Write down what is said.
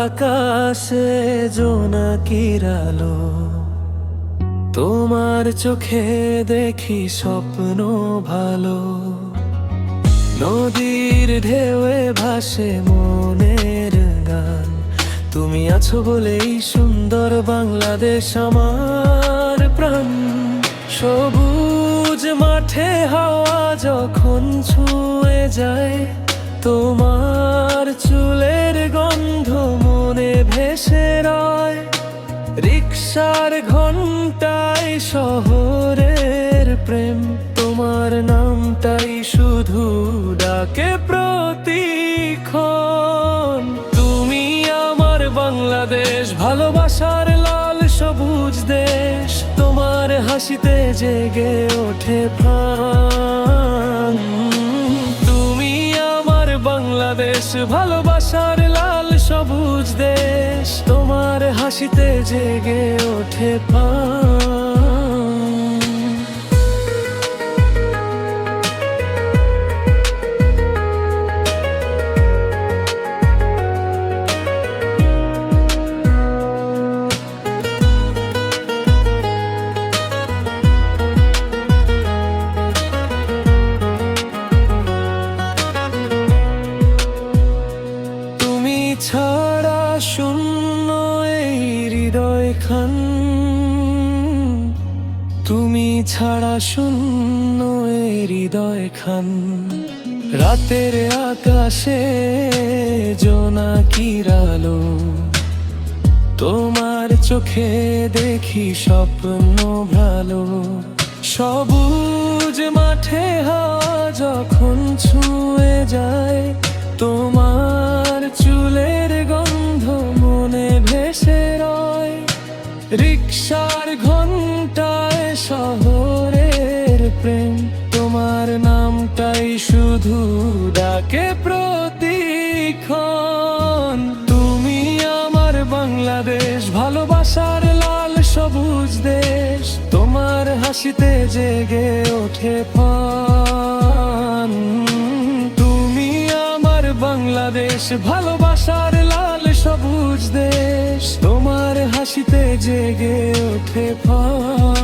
আকাশে জোনাকির আলো, তোমার চোখে দেখি স্বপ্ন ভালো। নদীর ঢেউয়ে ভাসে মনের গান, তুমি আছো বলেই সুন্দর বাংলাদেশ আমার প্রাণ। সবুজ মাঠে হাওয়া যখন ছুঁয়ে যায়, তোমার চুলের গন্ধ মনে ভেসে রয়। রিকশার ঘন্টায় শহরের প্রেম, তোমার নামটাই শুধু ডাকে প্রতিক্ষণ। তুমি আমার বাংলাদেশ, ভালোবাসার লাল সবুজ দেশ, তোমার হাসিতে জেগে ওঠে প্রাণ। তুমি আমার বাংলাদেশ, ভালোবাসার লাল সবুজ দেশ, তোমার হাসিতে জেগে ওঠে প্রাণ। ছাড়া শূন্য এই হৃদয় খান, তুমি ছাড়া শূন্য এই হৃদয় খান। রাতের আকাশে জোনাকির আলো, তোমার চোখে দেখি স্বপ্ন ভালো। সবুজ মাঠে হাওয়া যখন ছুঁয়ে যায়, তোমার চুলের গন্ধ মনে ভেসে রয়। রিকশার ঘন্টায় শহরের প্রেম, তোমার নামটাই শুধু ডাকে প্রতিক্ষণ। তুমি আমার বাংলাদেশ, ভালোবাসার লাল সবুজ দেশ, তোমার হাসিতে জেগে ওঠে প্রাণ। বাংলাদেশ, ভালোবাসার লাল সবুজ দেশ, তোমার হাসিতে জেগে ওঠে প্রাণ।